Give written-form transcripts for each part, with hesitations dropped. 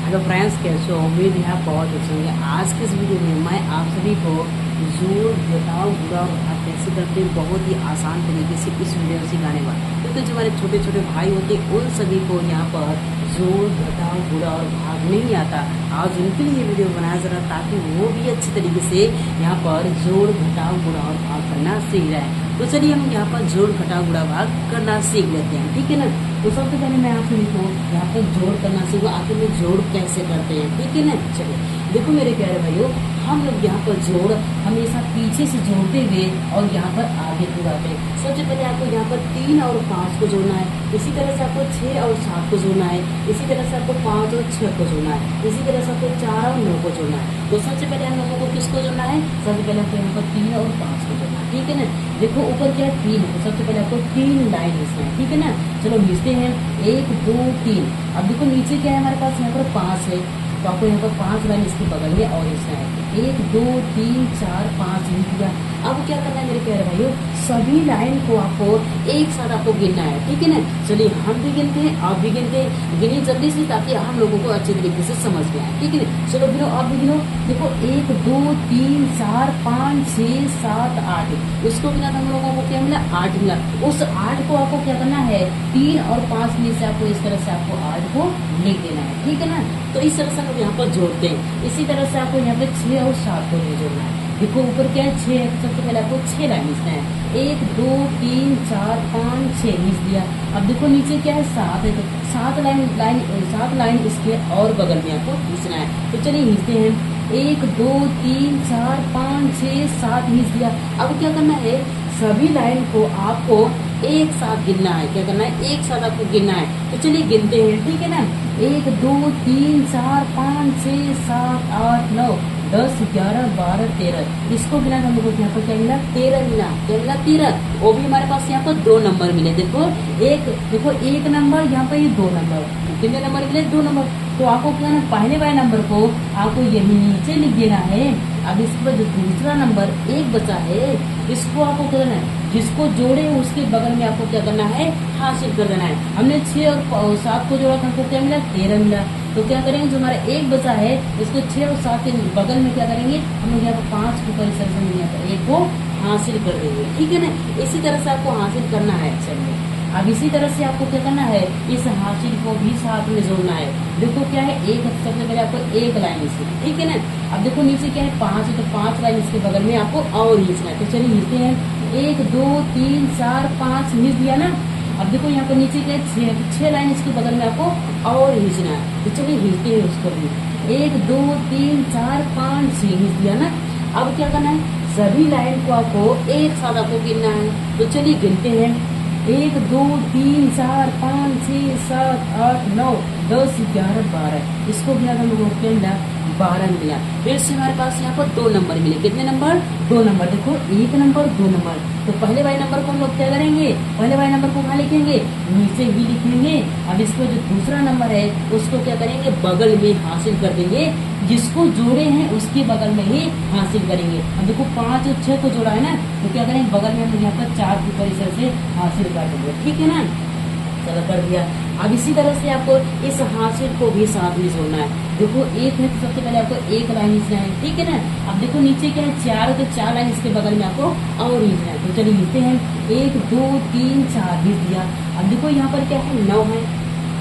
Hello friends, कैसे हो? उम्मीद है आप बहुत अच्छे होंगे। आज के इस वीडियो में मैं आप सभी को जोड़, घटाव, गुणा और भाग कैसे करते हैं बहुत ही आसान तरीके से इस वीडियो में सिखाने वाला। क्योंकि जो हमारे छोटे छोटे भाई होते हैं उन सभी को यहाँ पर जोड़, घटाव, गुणा और भाग नहीं आता। आज उनके लिए ये वीडियो बनाया जा रहा है ताकि वो भी अच्छे तरीके से यहाँ पर जोड़, घटाव, गुणा और भाग करना सीख जाए। तो चलिए हम यहाँ पर जोड़, घटाव, गुणा, भाग करना सीख लेते हैं, ठीक है ना। तो सबसे पहले मैं आपसे लिखूँ यहाँ पर जोड़ करना सीखो, आखिर में जोड़ कैसे करते हैं, ठीक है ना। चलिए देखो मेरे प्यारे भाइयों, हम लोग यहाँ पर जोड़ हमेशा पीछे से जोड़ते हुए और यहाँ पर आगे जोड़ाते हैं। सबसे पहले आपको यहाँ पर 3 और 5 को जोड़ना है, इसी तरह से आपको 6 और 7 को जोड़ना है, इसी तरह से आपको 5 और 6 को जोड़ना है, इसी तरह से आपको 4 और 9 को जोड़ना है। तो सबसे पहले हम लोगों को किसको जोड़ना है? सबसे पहले आपको यहाँ पर 3 और 5 को जोड़ना है, ठीक है ना। देखो ऊपर क्या है 3 है, तो सबसे पहले आपको 3 लाइन लिखना है, ठीक है ना। चलो लिखते हैं 1 2 3। अब देखो नीचे क्या है हमारे पास, यहाँ पर 5 है, तो आपको यहाँ पर 5 लाइन इसके बगल में और लिखना है 1 2 3 4 5 लिख दिया। अब क्या करना है मेरे प्यारे भाइयों, सभी लाइन को आपको एक साथ आपको गिनना है, ठीक है ना। चलिए हम भी गिनते हैं, आप भी गिनते हैं, गिनिए जल्दी से ताकि हम लोगों को अच्छे तरीके से समझ में आए, ठीक है ना। चलो गिनो, आप भी गिनो। देखो 1 2 3 4 5 6 7 8, इसको गिना तो हम लोगों को क्या मिला? 8 मिला। उस 8 को आपको क्या करना है? 3 और 5 में से आपको इस तरह से आपको 8 को लिख देना है, ठीक है ना। तो इस तरह से हम यहाँ पर जोड़ते हैं। इसी तरह से आपको यहाँ पे 6 और 7 को नहीं जोड़ना है। देखो ऊपर क्या है 6 है, सबसे पहले आपको 6 लाइन लिखना है, 1 2 3 4 5 6 लिख दिया। अब देखो नीचे क्या है 7 है, तो 7 लाइन इसके और बगल में आपको खींचना है। तो चलिए लिखते हैं 1 2 3 4 5 6 7 लिख दिया। अब क्या करना है? सभी लाइन को आपको एक साथ गिनना है। क्या करना है? एक साथ आपको गिनना है। तो चलिए गिनते हैं, ठीक है ना। 1 2 3 4 5 6 7 8 9 10 11 12 13, इसको गिना तो हम लोग को यहाँ पर क्या मिला? 13 मिला। क्या मिला? 13। वो भी हमारे पास यहाँ पर 2 नंबर मिले। देखो एक नंबर, यहाँ पर ये 2 नंबर, कितने नंबर मिले? 2 नंबर। तो आपको क्या ना, पहले वाले नंबर को आपको यही नीचे लिख देना है। अब इसके बाद जो दूसरा नंबर 1 बचा है, इसको आपको क्या करना है? जिसको जोड़े उसके बगल में आपको क्या करना है? हासिल कर देना है। हमने 6 और 7 को जोड़ा, हमको क्या मिला? 13 मिला। तो क्या करेंगे, जो हमारा 1 बचा है इसको 6 और 7 के बगल में क्या करेंगे, हम लोग यहाँ पर 5 के ऊपर यहाँ पर 1 को हासिल कर देंगे, ठीक है ना। इसी तरह से आपको हासिल करना है। चलिए अब इसी तरह से आपको क्या करना है? इस हासिल को भी साथ में जोड़ना है। देखो क्या है, एक सबसे पहले आपको 1 लाइन लिखनी है, ठीक है ना। अब देखो नीचे क्या है 5 है, तो 5 लाइन इसके बगल में आपको और लिखना है। तो चलिए लिखते हैं 1 2 3 4 5 लिख दिया ना। अब देखो यहाँ पर नीचे क्या है 6 लाइन इसके बगल में आपको और खींचना है। तो चलिए खींचते हैं उसको भी, 1 2 3 4 5 6 खींच दिया ना। अब क्या करना है? सभी लाइन को आपको एक साथ आपको गिनना है। तो चलिए गिनते हैं 1 2 3 4 5 6 7 8 9 10 11 12, इसको गिना तो हम लोगों को क्या मिला? 12 मिला। फिर से हमारे पास यहाँ पर 2 नंबर मिले। कितने नंबर? 2 नंबर। देखो 1 नंबर 2 नंबर, तो पहले वाले नंबर को हम लोग क्या करेंगे? पहले वाले नंबर को कहाँ लिखेंगे? नीचे ही लिखेंगे। अब इसको जो दूसरा नंबर है उसको क्या करेंगे? बगल में हासिल कर देंगे। जिसको जोड़े हैं उसके बगल में ही हासिल करेंगे। अब देखो 5 और 6 को जोड़ा है ना, तो क्या करेंगे? बगल में हम लोग यहाँ पर 4 के ऊपर इस तरह से हासिल कर देंगे, ठीक है ना। चलो कर दिया। अब इसी तरह से आपको इस हासिल को भी साथ में जोड़ना है। देखो 1 है, तो सबसे पहले आपको 1 लाइन लिखना है, ठीक है ना। अब देखो नीचे क्या है 4 है, तो 4 लाइन इसके बगल में आपको और लिखना है। तो चलिए लिखते हैं 1 2 3 4 लिख दिया। अब देखो यहाँ पर क्या है 9 है,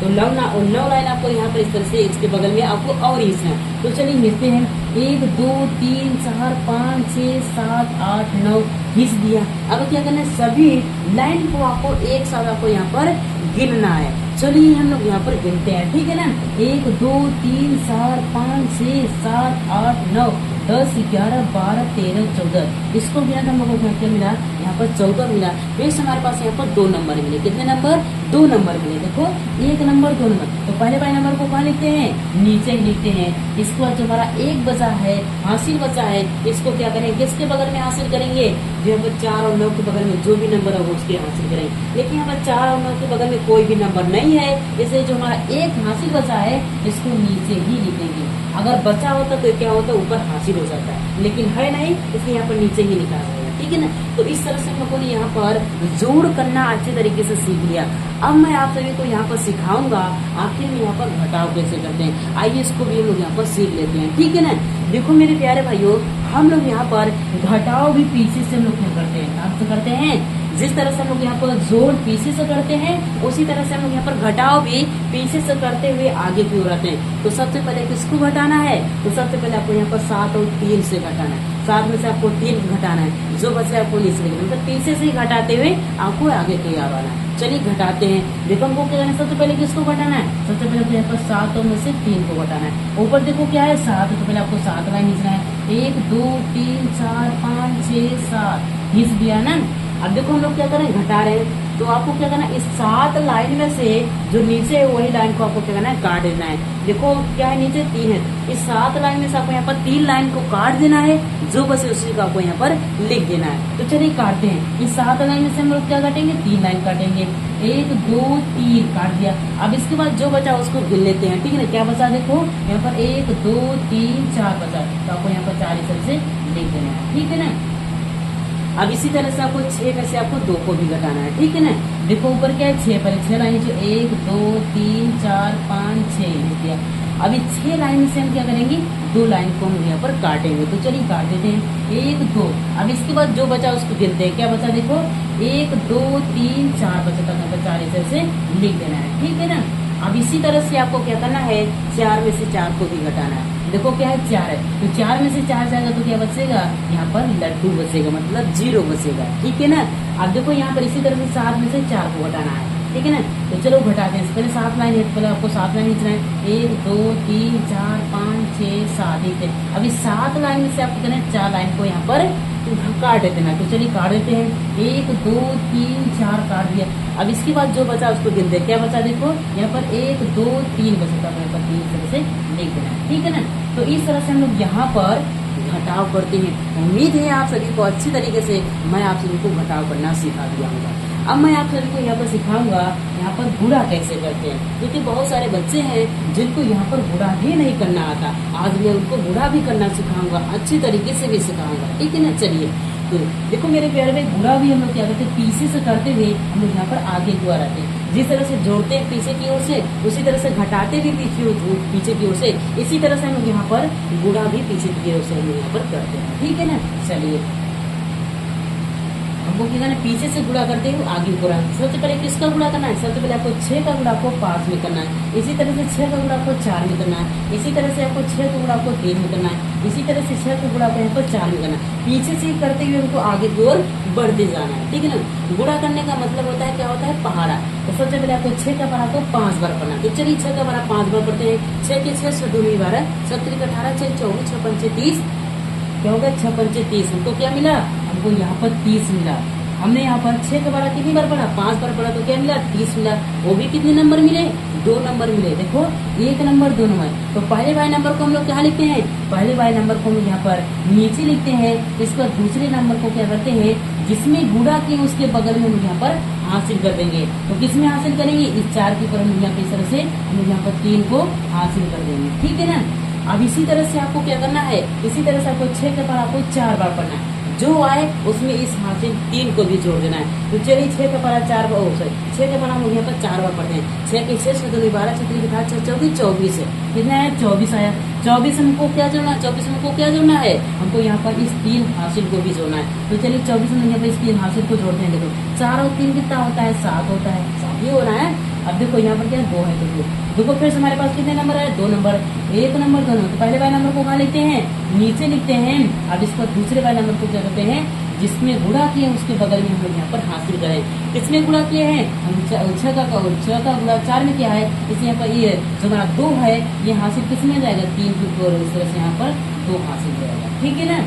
तो 9 लाइन आपको यहाँ पर इस तरह से इसके बगल में आपको और लिखना है। तो चलिए लिखते हैं 1 2 3 4 5 6 7 8 9 खींच दिया। अब क्या करना है? सभी लाइन को आपको एक साथ आपको यहाँ पर गिनना है। चलिए हम लोग यहाँ पर गिनते हैं, ठीक है ना। 1 2 3 4 5 6 7 8 9 10 11 12 13 14, इसको गिना तो हम लोगों को क्या मिला? यहाँ पर 14 मिला। फिर हमारे पास यहाँ पर 2 नंबर मिले। कितने नंबर? 2 नंबर मिले। देखो 1 नंबर 2 नंबर, तो पहले वाले नंबर को कहाँ लिखते हैं? नीचे ही लिखते हैं। इसको जो हमारा 1 बचा है, हासिल बचा है, इसको क्या करेंगे? किसके बगल में हासिल करेंगे? जो यहाँ पर 4 और 9 के बगल में जो भी नंबर है वो उसके हासिल करेंगे। लेकिन यहाँ पर 4 और 9 के बगल में कोई भी नंबर नहीं है, इसलिए जो हमारा 1 हासिल बचा है इसको नीचे ही लिखेंगे। अगर बचा होता तो क्या होता? ऊपर हासिल हो जाता है, लेकिन है नहीं, इसलिए यहाँ पर नीचे ही लिखा जाएगा, ठीक है। ठीक है ना। तो इस तरह से हम लोगों ने यहाँ पर जोड़ करना अच्छे तरीके से सीख लिया। अब मैं आप सभी को यहाँ पर सिखाऊंगा आखिर में यहाँ पर घटाव कैसे करते हैं। आइए इसको भी हम लोग यहाँ पर सीख लेते हैं, ठीक है ना। देखो मेरे प्यारे भाइयों, हम लोग यहाँ पर घटाव भी पीछे से हम लोग क्या करते हैं, आप तो करते हैं। जिस तरह से हम लोग यहाँ पर जोड़ पीछे से करते हैं, उसी तरह से हम लोग यहाँ पर घटाव भी पीछे से करते हुए आगे की ओर आते हैं। तो सबसे पहले किसको घटाना है, तो सबसे पहले आपको यहाँ पर 7 और 3 से घटाना है। 7 में से आपको 3 घटाना है, जो बचे आपको नीचे लिखना, मतलब पीछे से ही घटाते हुए आपको आगे की ओर आना है। चलिए घटाते हैं। देखो हमको क्या करना है, सबसे पहले किसको घटाना है, सबसे पहले तो यहाँ पर 7 में से 3 को घटाना है। ऊपर देखो क्या है 7, तो पहले आपको 7 लाइन खींचना है। 1 2 3 4 5 6 7 खींच दिया ना। अब देखो हम लोग क्या करें, घटा रहे हैं, तो आपको क्या करना है, इस 7 लाइन में से जो नीचे है वही लाइन को आपको क्या करना है, काट देना है। देखो क्या है, नीचे 3 है, इस 7 लाइन में से आपको यहाँ पर 3 लाइन को काट देना है, जो बचे उसी को आपको यहाँ पर लिख देना है। तो चलिए काटते हैं। इस 7 लाइन में से हम लोग क्या काटेंगे, 3 लाइन काटेंगे। 1 2 3 काट दिया। अब इसके बाद जो बचा उसको गिन लेते हैं, ठीक है ना। क्या बचा, देखो यहाँ पर 1 2 3 4 बचा, तो आपको यहाँ पर 4 इस तरह से लिख देना है, ठीक है ना। अब इसी तरह से आपको 6 में से आपको 2 को भी घटाना है, ठीक है ना। देखो ऊपर क्या है 6, पहले 6 लाइन जो 1 2 3 4 5 6 लिख दिया। अभी 6 लाइन से हम क्या करेंगे, 2 लाइन को हम यहाँ पर काटेंगे। तो चलिए काट देते हैं, 1 2। अब इसके बाद जो बचा उसको गिनते हैं। क्या बचा, देखो 1 2 3 4 बचा, तक यहाँ पर 4 इस तरह से लिख देना है, ठीक है ना। अब इसी तरह से आपको क्या करना है, 4 में से 4 को भी घटाना है। देखो क्या है 4 है, तो 4 में से 4 जाएगा तो क्या बचेगा, यहाँ पर लड्डू बचेगा, मतलब 0 बचेगा, ठीक है ना। अब देखो यहाँ पर इसी तरह से 7 में से 4 को घटाना है, ठीक है ना। तो चलो घटाते हैं। पहले 7 लाइन है, पहले आपको 7 लाइन खींचना है। 1 2 3 4 5 6 7 ठीक है। अभी 7 लाइन में से आपको कहना है 4 लाइन को यहाँ पर काट देते हैं। तो चलिए काट देते हैं। 1 2 3 4 काट दिया। अब इसके बाद जो बचा उसको गिनते हैं। क्या बचा, देखो यहाँ पर 1 2 3 बचा, यहाँ पर 3 तरह से लिख देना है, ठीक है ना। तो इस तरह से हम लोग यहाँ पर घटाव करते हैं। उम्मीद है आप सभी को अच्छी तरीके से मैं आप सभी को घटाव करना सिखा दिया हूँ। अब मैं आप सभी को यहाँ पर सिखाऊंगा यहाँ पर गुणा कैसे करते हैं, क्योंकि बहुत सारे बच्चे हैं जिनको यहाँ पर गुणा भी नहीं करना आता। आज मैं उनको गुणा भी करना सिखाऊंगा, अच्छी तरीके से भी सिखाऊंगा, ठीक है ना। चलिए तो देखो मेरे प्यारे भाई, गुणा भी हम लोग क्या करते हैं, पीछे से करते हुए हम लोग यहाँ पर आगे की ओर आते हैं। जिस तरह से जोड़ते हैं पीछे की ओर से, उसी तरह से घटाते भी पीछे की ओर से, इसी तरह से हम लोग यहाँ पर गुणा भी पीछे की ओर से हम लोग यहाँ पर करते हैं, ठीक है ना। चलिए हमको क्या करना है, पीछे से गुणा करते हुए आगे गुणा। सबसे पहले किसका गुणा करना है, सबसे पहले आपको 6 का गुणा आपको 5 में करना है। इसी तरह से 6 का गुणा आपको 4 में करना है। इसी तरह से आपको 6 का गुणा आपको 3 में करना है। इसी तरह से 6 का गुणा आपको यहाँ पर 4 में करना है। पीछे से करते हुए हमको आगे की ओर बढ़ते जाना है, ठीक है ना। गुणा करने का मतलब होता है, क्या होता है, पहाड़ा। तो सबसे पहले आपको 6 का पढ़ा को 5 बार पढ़ना है। तो चलिए 6 का पढ़ा 5 बार पढ़ते हैं। 6 के 6 2 12 7 18 6 24 6 5 30, क्या होगा 6 5 30। हमको क्या मिला, हमको यहाँ पर 30 मिला। हमने यहाँ पर 6 का बड़ा कितनी बार पढ़ा, 5 बार पढ़ा, तो क्या मिला 30 मिला। वो भी कितने नंबर मिले, 2 नंबर मिले। देखो 1 नंबर 2 नंबर। तो पहले वाले नंबर को हम लोग कहाँ लिखते हैं, पहले वाले नंबर को हम लोग यहाँ पर नीचे लिखते हैं। इसके बाद दूसरे नंबर को क्या करते हैं, जिसमें गुणा किए उसके बगल में हम लोग यहाँ पर हासिल कर देंगे। तो किसमें हासिल करेंगे, इस 4 के ऊपर हम लोग यहाँ पे इस तरह से हम लोग यहाँ पर 3 को हासिल कर देंगे, ठीक है ना। अब इसी तरह से आपको क्या करना है, इसी तरह से आपको 6 के पढ़ा आपको 4 बार पढ़ना है। जो आए उसमें इस हासिल 3 को भी जोड़ देना है। तो चलिए 6 का पढ़ा 4 बार, 6 का पढ़ा हम लोग यहाँ पर 4 बार पढ़ते हैं। 6 के 6 2 12 6 3 8 6 24 24 है, कितना है 24 आया। 24 हमको क्या जोड़ना है, 24 हमको क्या जोड़ना है, हमको यहाँ पर इस 3 हासिल को भी जोड़ना है। तो चलिए 24 में यहाँ पर इस 3 हासिल को जोड़ते हैं। देखो 4 और 3 कितना होता है, 7 होता है, 7 ही हो रहा है। अब देखो यहाँ पर क्या है, 2 है, तो देखो फिर हमारे पास कितने नंबर है, 2 नंबर, 1 नंबर 2 नंबर। तो पहले वाले नंबर को कहाँ लिखते हैं, नीचे लिखते हैं। अब इसको दूसरे वाले नंबर को क्या करते हैं, जिसमें गुणा किए उसके बगल में हम लोग यहाँ पर हासिल करें। किसमें गुणा किए हैं, हम 6 का गुणा 4 में किया है, इसलिए यहाँ पर ये जो हमारा 2 है ये हासिल किसमें जाएगा, 3 की ओर। इस तरह से यहाँ पर 2 हासिल जाएगा, ठीक है ना।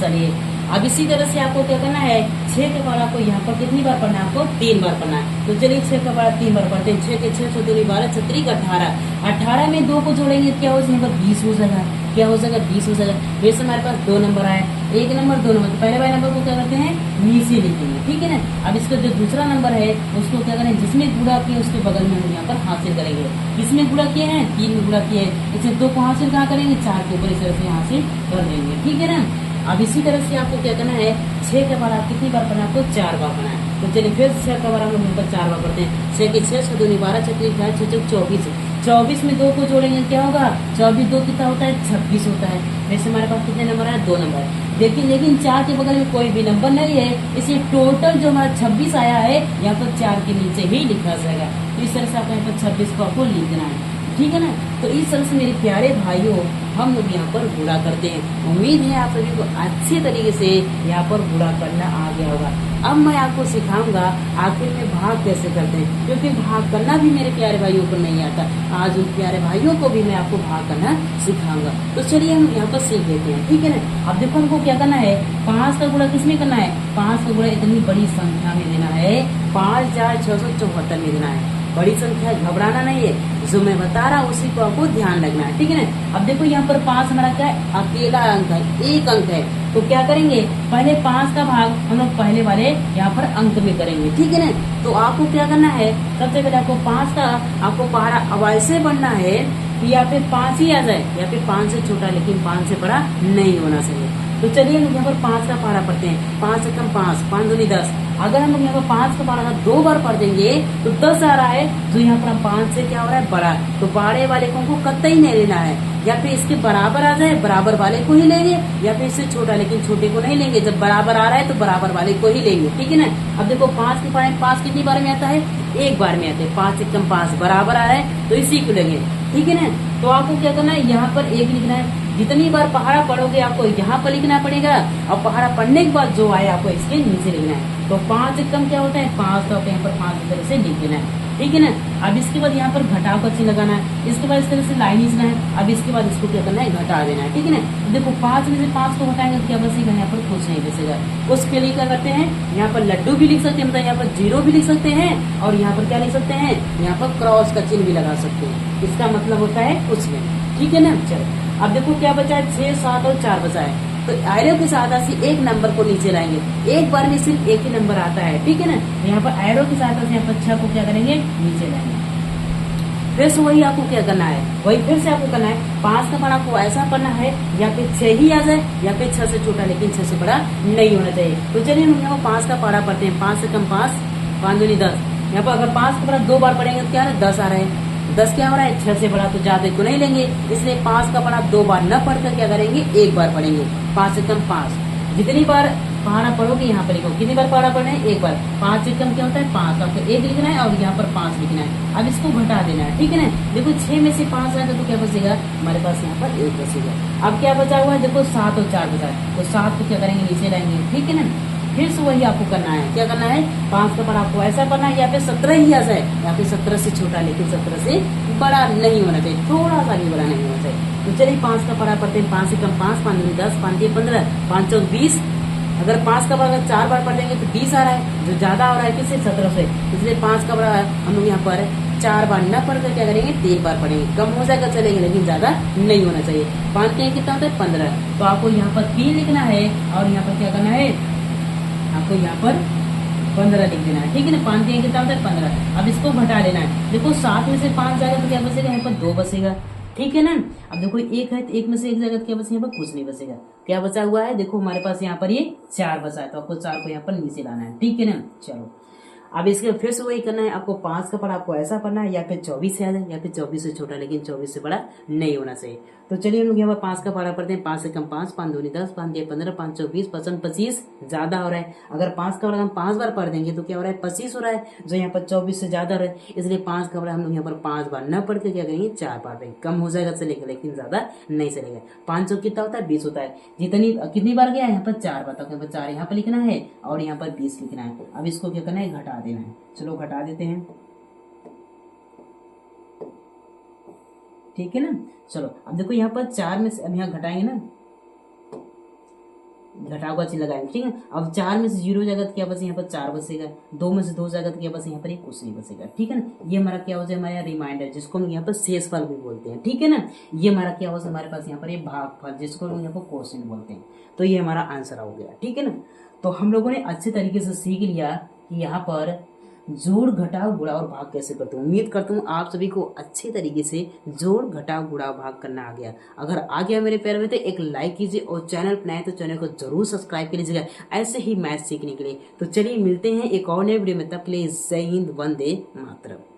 चलिए अब इसी तरह से आपको क्या करना है, 6 के बार आपको यहाँ पर कितनी बार पढ़ना है, आपको 3 बार पढ़ना है। तो चलिए 6 का बार 3 बार पढ़ते हैं। 6 के 6 2 12 6 3 18, 18 में 2 को जोड़ेंगे क्या हो जाएगा, 20 हो जाएगा। क्या हो जाएगा, 20 हो जाएगा। वैसे हमारे पास 2 नंबर आए, 1 नंबर 2 नंबर। तो पहले वाले नंबर को क्या करते हैं, नीचे लिखेंगे, ठीक है ना। अब इसका जो दूसरा नंबर है उसको क्या करें, जिसमें गुणा किए उसके बगल में हम यहाँ पर हासिल करेंगे। किसमें गुणा किए हैं, 3 में गुणा किए हैं, इससे 2 को हासिल कहाँ करेंगे, 4 के ऊपर इस तरह से हासिल कर देंगे, ठीक है ना। अब इसी तरह से आपको क्या करना है, 6 के बाद आप कितनी बार करना है, आपको 4 बार करना है। तो चलिए फिर 6 का बार हम लोग यहाँ पर 4 बार करते हैं। 6 के 6, 6 दूनी 12, 6 3 6 6 24। 24 में 2 को जोड़ेंगे क्या होगा, 24 2 कितना होता है, 26 होता है। वैसे हमारे पास कितने नंबर है, 2 नंबर। लेकिन 4 के बगल में कोई भी नंबर नहीं है, इसलिए टोटल जो हमारा 26 आया है यहाँ पर 4 के नीचे ही लिखा जाएगा। तो इस तरह से आपको यहाँ पर 26 को आपको लिखना है, ठीक है ना। तो इस तरह से मेरे प्यारे भाइयों हम लोग यहाँ पर गुणा करते हैं। उम्मीद है आप सभी को अच्छे तरीके से यहाँ पर गुणा करना आ गया होगा। अब मैं आपको सिखाऊंगा आखिर में भाग कैसे करते हैं, क्योंकि भाग करना भी मेरे प्यारे भाइयों को नहीं आता। आज उन प्यारे भाइयों को भी मैं आपको भाग करना सिखाऊंगा। तो चलिए हम यहाँ पर सीख लेते हैं, ठीक है ना। अब देखो हमको क्या करना है, 5 का गुणा किसमें करना है, 5 का गुणा इतनी बड़ी संख्या में देना है, 5 4 674 में देना है। बड़ी संख्या, घबराना नहीं है, जो मैं बता रहा हूँ उसी को आपको ध्यान रखना है, ठीक है ना। अब देखो यहाँ पर 5 हमारा क्या है, अकेला अंक है, एक अंक है। तो क्या करेंगे, पहले 5 का भाग हम लोग पहले वाले यहाँ पर अंक में करेंगे, ठीक है ना। तो आपको क्या करना है, सबसे पहले आपको 5 का आपको पहाड़ा अब ऐसे बनना है कि या फिर 5 ही आ जाए या फिर 5 से छोटा, लेकिन 5 से बड़ा नहीं होना चाहिए। तो चलिए हम यहाँ पर 5 का पहाड़ा पढ़ते हैं। 5 से कम 5, 5 दूनी 10। अगर हम लोग यहाँ पर 5 का पहाड़ा 2 बार पढ़ देंगे तो 10 आ रहा है, जो यहाँ पर हम 5 से क्या हो रहा है, बड़ा। तो बड़े वाले को हमको कतई नहीं लेना है, या फिर इसके बराबर आ जाए बराबर वाले को ही लेंगे, या फिर इससे छोटा लेकिन छोटे को नहीं लेंगे। जब बराबर आ रहा है तो बराबर वाले को ही लेंगे, ठीक है ना। अब देखो 5 के पहाड़े 5 कितनी बार में आता है, एक बार में आते हैं। 5 से कम 5 बराबर आ रहा है तो इसी को लेंगे, ठीक है ना। तो आपको क्या करना है, यहाँ पर 1 लिखना है। जितनी बार पहाड़ा पढ़ोगे आपको यहाँ पर लिखना पड़ेगा, और पहाड़ा पढ़ने के बाद जो आए आपको इसके नीचे लिखना है। तो 5 से कम क्या होता है, 5, तो यहाँ पर 5 इस तरह से लिख देना है, ठीक है ना। अब इसके बाद यहाँ पर घटाव का चिन्ह लगाना है, इसके बाद इस तरह से लाइन खींचना है। अब इसके बाद इसको क्या करना है, घटा देना है, ठीक है ना। देखो 5 में से 5 को घटाएंगे तो क्या बचेगा, यहाँ पर कुछ नहीं बचेगा। उसके लिए क्या करते हैं, यहाँ पर लड्डू भी लिख सकते हैं, मतलब यहाँ पर 0 भी लिख सकते हैं, और यहाँ पर क्या लिख सकते हैं, यहाँ पर क्रॉस का चिन्ह भी लगा सकते हैं। इसका मतलब होता है कुछ नहीं, ठीक है ना। चलो अब देखो क्या बचा है, 6 7 और 4 बचा है। तो एरो के साथ ऐसे एक नंबर को नीचे लाएंगे, एक बार में सिर्फ एक ही नंबर आता है, ठीक है ना। यहाँ पर एरो के साथ यहाँ पर 6 को क्या करेंगे, नीचे लाएंगे। फिर से वही आपको क्या करना है, वही फिर से आपको करना है। 5 का पढ़ा आपको ऐसा पढ़ना है, या फिर 6 ही आ जाए या फिर 6 से छोटा लेकिन 6 से बड़ा नहीं होना चाहिए। तो चलिए हम यहाँ 5 का पढ़ा पढ़ते हैं। 5 से कम 5, 5 दूनी 10। यहाँ पर अगर 5 का पढ़ा 2 बार पढ़ेंगे तो क्या है, 10 आ रहा है। 10 क्या हो रहा है, 6 से बड़ा तो ज्यादा को नहीं लेंगे, इसलिए 5 का पढ़ा 2 बार न पढ़कर क्या करेंगे, 1 बार पढ़ेंगे। 5 से कम 5, जितनी बार पहाड़ा पढ़ोगे यहाँ पर लिखो, कितनी बार पहाड़ा पढ़ना है, 1 बार। 5 से कम क्या होता है, 5, तो आपको 1 लिखना है और यहाँ पर 5 लिखना है। अब इसको घटा देना है, ठीक है ना। देखो 6 में से 5 आएगा तो क्या बचेगा, हमारे पास यहाँ पर 1 बचेगा। अब क्या बचा हुआ है, देखो 7 और 4 बचा है, तो 7 को क्या करेंगे, नीचे लाएंगे, ठीक है ना। फिर से वही आपको करना है, क्या करना है, 5 का पढ़ा आपको ऐसा करना है, या फिर 17 ही आ जाए या फिर 17 से छोटा लेकिन 17 से बड़ा नहीं होना चाहिए, थोड़ा सा भी बड़ा नहीं होना चाहिए। तो चलिए 5 का पढ़ा पढ़ते हैं। 5 से कम 5, 5 दूनी 10, 5 3 15, 5 4 20। अगर 5 का पढ़ा 4 बार पढ़ देंगे तो 20 आ रहा है, जो ज्यादा हो रहा है किससे, 17 से। इसलिए 5 का पढ़ा हम लोग यहाँ पर 4 बार न पढ़कर क्या करेंगे, 3 बार पढ़ेंगे। कम हो जाएगा चलेंगे लेकिन ज्यादा नहीं होना चाहिए। 5 के कितना होता है, 15। तो आपको यहाँ पर 3 लिखना है और यहाँ पर क्या करना है, आपको यहाँ पर 15 लिख देना है, ठीक है ना। 5 के कितना होता है, 15। अब इसको घटा लेना है। देखो 7 में से 5 जाएगा तो क्या बचेगा, यहाँ पर 2 बचेगा, ठीक है ना। अब देखो 1 है तो 1 में से 1 जाएगा तो क्या बचेगा, यहाँ पर कुछ नहीं बचेगा। क्या बचा हुआ है, देखो हमारे पास यहाँ पर ये 4 बचा है, तो आपको 4 को यहाँ पर नीचे लाना है, ठीक है ना। चलो अब इसके फिर से वही करना है, आपको 5 का पढ़ा आपको ऐसा पढ़ना है, या फिर 24 से आ जाए या फिर 24 से छोटा लेकिन 24 से बड़ा नहीं होना चाहिए। तो चलिए हम लोग यहाँ पर 5 का पढ़ा पढ़ते हैं। 5 से कम 5, 5 दूनी 10, 5 3 15, 5 4 20, 55 25 ज्यादा हो रहा है। अगर 5 का पढ़ा हम 5 बार पढ़ देंगे तो क्या हो रहा है, 25 हो रहा है, जो यहाँ पर 24 से ज्यादा हो रहा है। इसलिए 5 का पढ़ा हम लोग यहाँ पर 5 बार न पढ़ के क्या करेंगे, 4 बार देंगे। कम हो जाएगा चलेगा लेकिन ज्यादा नहीं चलेगा। 5 कितना होता है, 20 होता है। जितनी कितनी बार गया, यहाँ पर 4 बार, तो यहाँ पर 4 यहाँ पर लिखना है और यहाँ पर 20 लिखना है। अब इसको क्या करना है, घटा देना है। चलो घटा देते हैं, ठीक है ना। चलो अब देखो यहाँ पर 4 में से अब यहाँ घटाएंगे ना, घटाव का चिन्ह लगाएंगे, ठीक है। अब 4 में से 0 जाएगा तो क्या बचे, यहाँ पर 4 बचेगा। 2 में से 2 जाएगा तो क्या बचे, यहाँ पर कुछ नहीं बचेगा, ठीक है ना। ये हमारा क्या हो जाए, हमारा रिमाइंडर, जिसको हम यहाँ पर शेषफल भी बोलते हैं, ठीक है ना। ये हमारा क्या हो जाए, हमारे पास यहाँ पर ये भागफल, जिसको हम यहाँ पर क्वोशिएंट बोलते हैं। तो ये हमारा आंसर हो गया, ठीक है ना। तो हम लोगों ने अच्छे तरीके से सीख लिया कि यहाँ पर जोड़ घटाव गुणा और भाग कैसे करते हैं। उम्मीद करता हूँ आप सभी को अच्छे तरीके से जोड़ घटाव गुणा भाग करना आ गया। अगर आ गया मेरे प्यारे में तो एक लाइक कीजिए और चैनल पर नए तो चैनल को जरूर सब्सक्राइब कर लीजिएगा ऐसे ही मैथ सीखने के लिए। तो चलिए मिलते हैं एक और नए वीडियो में, तब के लिए जय हिंद, वंदे मातरम।